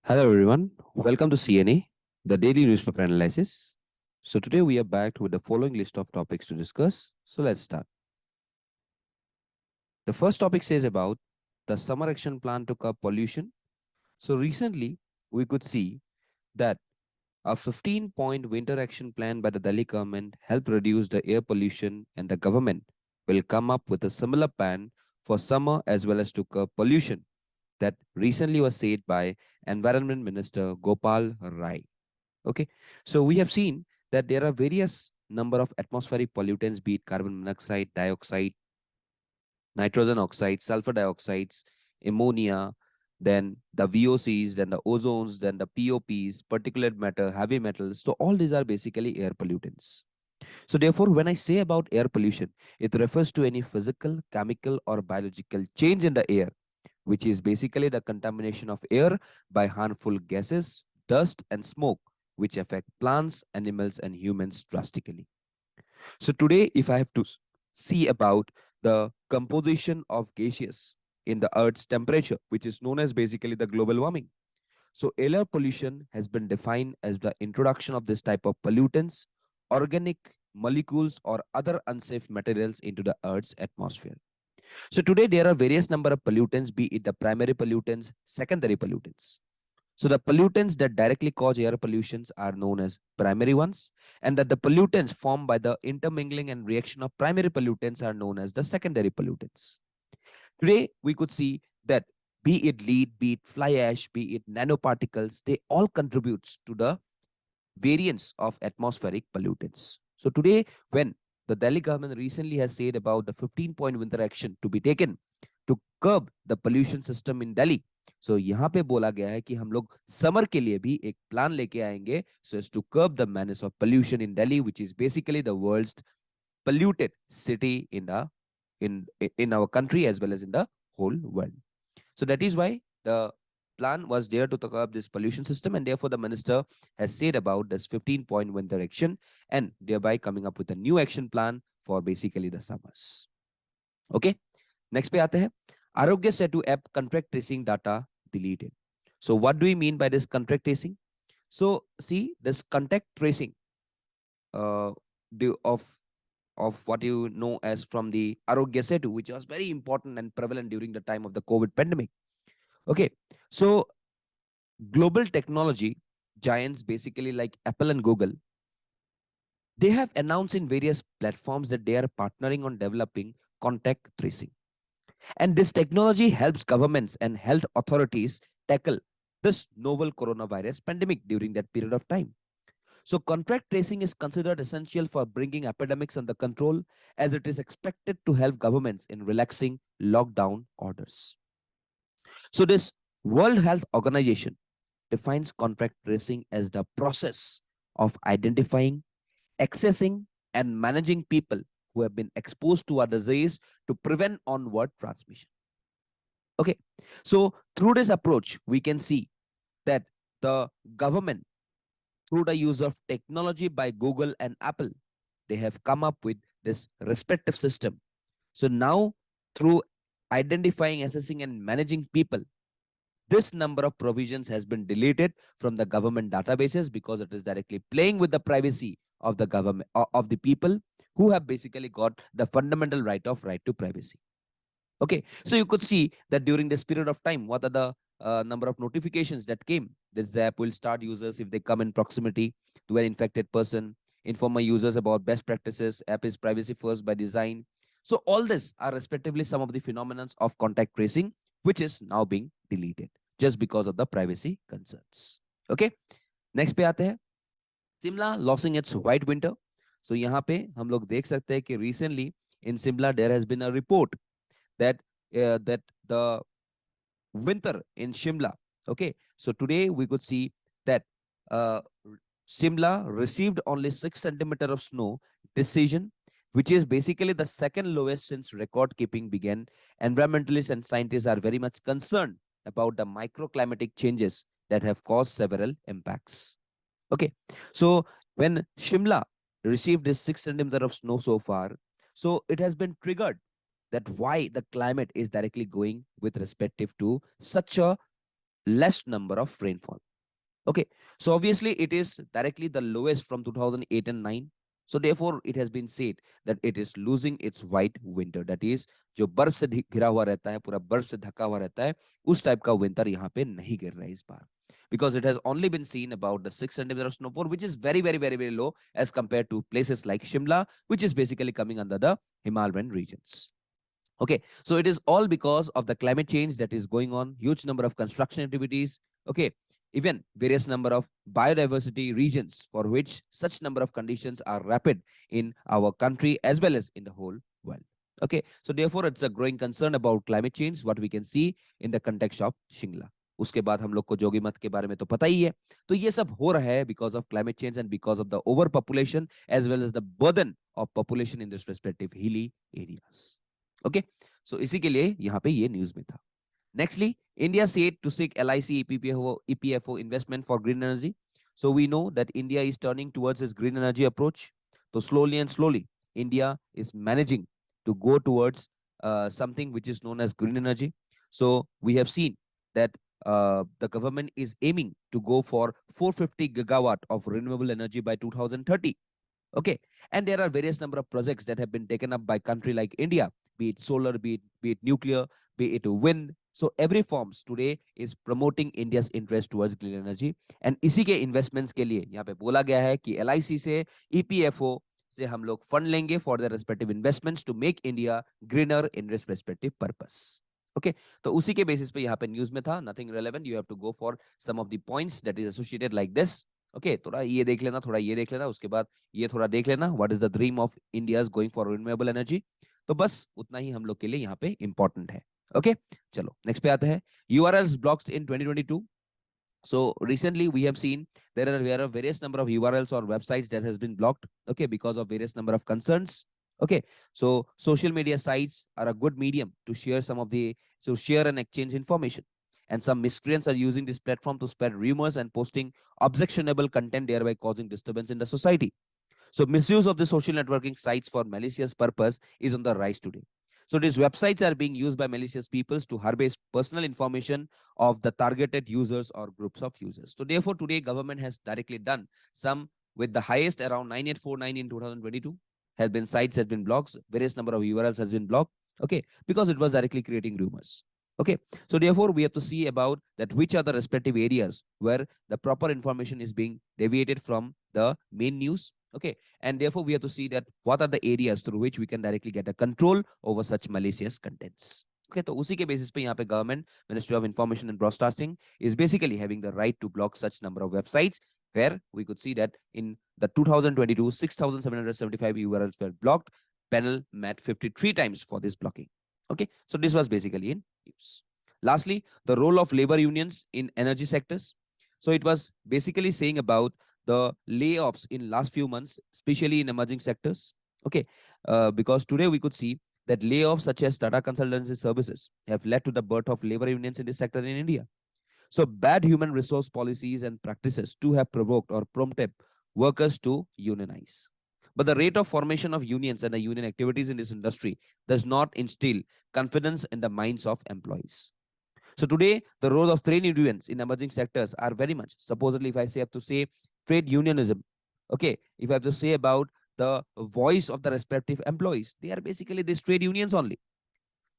Hello everyone, welcome to CNA, the daily newspaper analysis. So today we are back with the following list of topics to discuss. So let's start. The first topic says about the summer action plan to curb pollution. So recently we could see that a 15-point winter action plan by the Delhi government helped reduce the air pollution, and the government will come up with a similar plan for summer as well as to curb pollution that recently was said by Environment Minister Gopal Rai. Okay, so we have seen that there are various number of atmospheric pollutants, be it carbon monoxide, dioxide, nitrogen oxides, sulfur dioxides, ammonia, then the VOCs, then the ozones, then the POPs, particulate matter, heavy metals. So all these are basically air pollutants. So therefore, when I say about air pollution, it refers to any physical, chemical, or biological change in the air, which is basically the contamination of air by harmful gases, dust, and smoke, which affect plants, animals, and humans drastically. So today, if I have to see about the composition of gaseous in the Earth's temperature, which is known as basically the global warming. So air pollution has been defined as the introduction of this type of pollutants, organic molecules, or other unsafe materials into the Earth's atmosphere. So today there are various number of pollutants, be it the primary pollutants, secondary pollutants. So the pollutants that directly cause air pollutions are known as primary ones, and that the pollutants formed by the intermingling and reaction of primary pollutants are known as the secondary pollutants. Today we could see that be it lead, be it fly ash, be it nanoparticles, they all contributes to the variance of atmospheric pollutants. So today, when the Delhi government recently has said about the 15-point winter action to be taken to curb the pollution system in Delhi, so यहाँ पे बोला गया है कि हम लोग summer के लिए भी एक प्लान लेके आएंगे so as to curb the menace of pollution in Delhi, which is basically the world's polluted city in our country as well as in the whole world. So that is why the plan was there to curb this pollution system, and therefore the minister has said about this 15-point winter action and thereby coming up with a new action plan for basically the summers. Okay, next पे आते हैं. Arogya Setu app contract tracing data deleted. So what do we mean by this contract tracing? So see, this contact tracing of what you know as from the Arogya Setu, which was very important and prevalent during the time of the COVID pandemic. Okay, so global technology giants, basically like Apple and Google, they have announced in various platforms that they are partnering on developing contact tracing. And this technology helps governments and health authorities tackle this novel coronavirus pandemic during that period of time. So contact tracing is considered essential for bringing epidemics under control, as it is expected to help governments in relaxing lockdown orders. So this World Health Organization defines contact tracing as the process of identifying, accessing, and managing people who have been exposed to a disease to prevent onward transmission. Okay, so through this approach, we can see that the government, through the use of technology by Google and Apple, they have come up with this respective system. So now, through identifying, assessing, and managing people, this number of provisions has been deleted from the government databases because it is directly playing with the privacy of the government, of the people who have basically got the fundamental right to privacy. Okay, so you could see that during this period of time, what are the number of notifications that came. This app will start users if they come in proximity to an infected person, inform my users about best practices, app is privacy first by design. So all this are respectively some of the phenomena of contact tracing, which is now being deleted just because of the privacy concerns. Okay, next पे आते हैं. Simla losing its white winter. So यहाँ पे हम लोग देख सकते हैं कि recently in Simla there has been a report that that the winter in Shimla. Okay, so today we could see that Shimla received only 6 centimeters of snow decision, which is basically the second lowest since record keeping began. Environmentalists and scientists are very much concerned about the microclimatic changes that have caused several impacts. Okay, so when Shimla received this 6 centimeters of snow so far, so it has been triggered that why the climate is directly going with respective to such a less number of rainfall. Okay, so obviously it is directly the lowest from 2008 and 9. So therefore it has been said that it is losing its white winter, that is जो बर्फ से घिरा हुआ रहता है, पूरा बर्फ से ढका हुआ रहता है, उस टाइप का विंटर यहाँ पे नहीं गिर रहा है इस बार, because it has only been seen about the 6 centimeter of snowfall, which is very very very very low as compared to places like Shimla, which is basically coming under the Himalayan regions. Okay, so it is all because of the climate change that is going on, huge number of construction activities. Okay, even various number of biodiversity regions for which such number of conditions are rapid in our country as well as in the whole world. Okay, so therefore it's a growing concern about climate change, what we can see in the context of Shingla. उसके बाद हम लोग को जोगीमठ के बारे में तो पता ही है, तो ये सब हो रहा है because of climate change and because of the overpopulation as well as the burden of population in this respective hilly areas. Okay, so इसी के लिए यहाँ पे ये न्यूज में था. Nextly, India said to seek LIC EPFO investment for green energy. So we know that India is turning towards its green energy approach. So slowly and slowly, India is managing to go towards something which is known as green energy. So we have seen that the government is aiming to go for 450 gigawatt of renewable energy by 2030. Okay, and there are various number of projects that have been taken up by country like India, be it solar, be it nuclear, be it wind. So every forms today is promoting India's interest towards green energy. And इसी के investments के लिए यहाँ पे बोला गया है कि LIC से EPFO से हम लोग fund लेंगे for their respective investments to make India greener in its respective purpose. Okay, तो उसी के basis पे यहाँ पे news में था, nothing relevant. You have to go for some of the points that is associated like this. Okay, थोड़ा ये देख लेना, थोड़ा ये देख लेना, उसके बाद ये थोड़ा देख लेना, what is the dream of India going for renewable energy. तो बस उतना ही हम लोग के लिए यहाँ पे इंपॉर्टेंट है. ओके, चलो नेक्स्ट पे आते हैं. URLs blocked in 2022. So recently we have seen there are various number of URLs or websites that has been blocked, okay, because of various number of concerns. Okay, so social media sites are a good medium to share some of the, so share and exchange information, and some miscreants are using this platform to spread rumors and posting objectionable content, thereby causing disturbance in the society. So misuse of the social networking sites for malicious purpose is on the rise today. So these websites are being used by malicious peoples to harvest personal information of the targeted users or groups of users. So therefore, today government has directly done some with the highest around 9849 in 2022 has been sites has been blocked, various number of URLs has been blocked. Okay, because it was directly creating rumors. Okay, so therefore we have to see about that which are the respective areas where the proper information is being deviated from the main news. Okay, and therefore we have to see that what are the areas through which we can directly get a control over such malicious contents. Okay, तो उसी के basis पे यहाँ पे government Ministry of Information and Broadcasting is basically having the right to block such number of websites, where we could see that in the 2022 6,775 URLs were blocked. Panel met 53 times for this blocking. Okay, so this was basically in news. Lastly, the role of labor unions in energy sectors. So it was basically saying about the layoffs in last few months, especially in emerging sectors. Okay, because today we could see that layoffs such as Tata Consultancy Services have led to the birth of labor unions in this sector in India. So bad human resource policies and practices too have provoked or prompted workers to unionize. But the rate of formation of unions and the union activities in this industry does not instill confidence in the minds of employees. So today, the role of trade unions in emerging sectors are very much, supposedly if I say have to say trade unionism, okay, if I have to say about the voice of the respective employees, they are basically these trade unions only.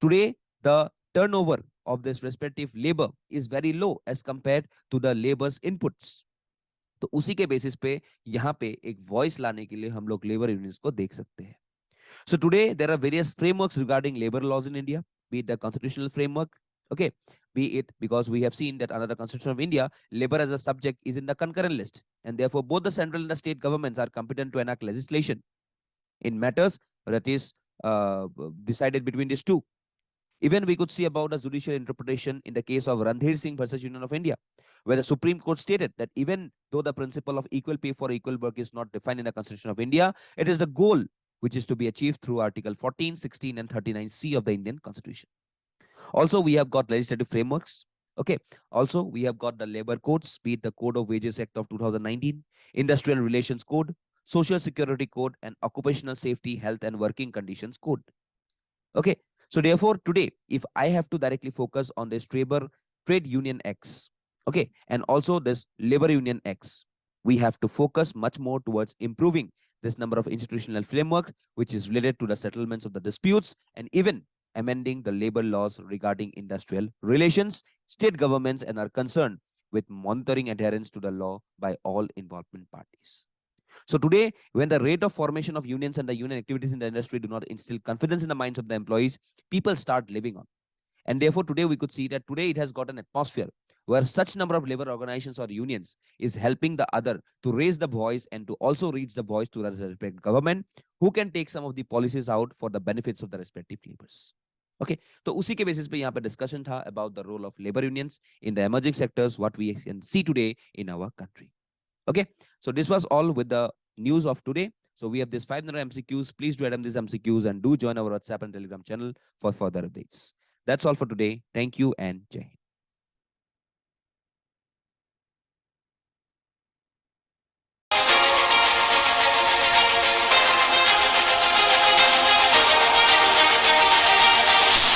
Today, the turnover of this respective labor is very low as compared to the labor's inputs. तो उसी के basis पे यहाँ पे एक voice लाने के लिए हम लोग लेबर यूनियंस को देख सकते हैं. So today there are various frameworks regarding labor laws in India, be it the constitutional framework, okay, be it because we have seen that under the Constitution of India, labor as a subject is in the concurrent list, and therefore both the central and the state governments are competent to enact legislation in matters that is decided between these two. Even we could see about a judicial interpretation in the case of Randhir Singh versus Union of India, where the Supreme Court stated that even though the principle of equal pay for equal work is not defined in the Constitution of India, it is the goal which is to be achieved through Article 14, 16, and 39C of the Indian Constitution. Also, we have got legislative frameworks. Okay. Also, we have got the labor codes, be it the Code of Wages Act of 2019, Industrial Relations Code, Social Security Code, and Occupational Safety, Health, and Working Conditions Code. Okay. So therefore, today, if I have to directly focus on this Trade Union Acts, Okay, and also this labor union X. We have to focus much more towards improving this number of institutional framework, which is related to the settlements of the disputes and even amending the labor laws regarding industrial relations. State governments and are concerned with monitoring adherence to the law by all involvement parties. So today, when the rate of formation of unions and the union activities in the industry do not instill confidence in the minds of the employees, people start living on. And therefore, today we could see that today it has got an atmosphere where such number of labor organizations or unions is helping the other to raise the voice and to also reach the voice to the respective government who can take some of the policies out for the benefits of the respective labors. Okay, तो उसी के basis पे यहाँ पे discussion था about the role of labor unions in the emerging sectors, what we can see today in our country. Okay, so this was all with the news of today. So we have this 500 MCQs. Please do attempt these MCQs and do join our WhatsApp and Telegram channel for further updates. That's all for today. Thank you and Jai Hind.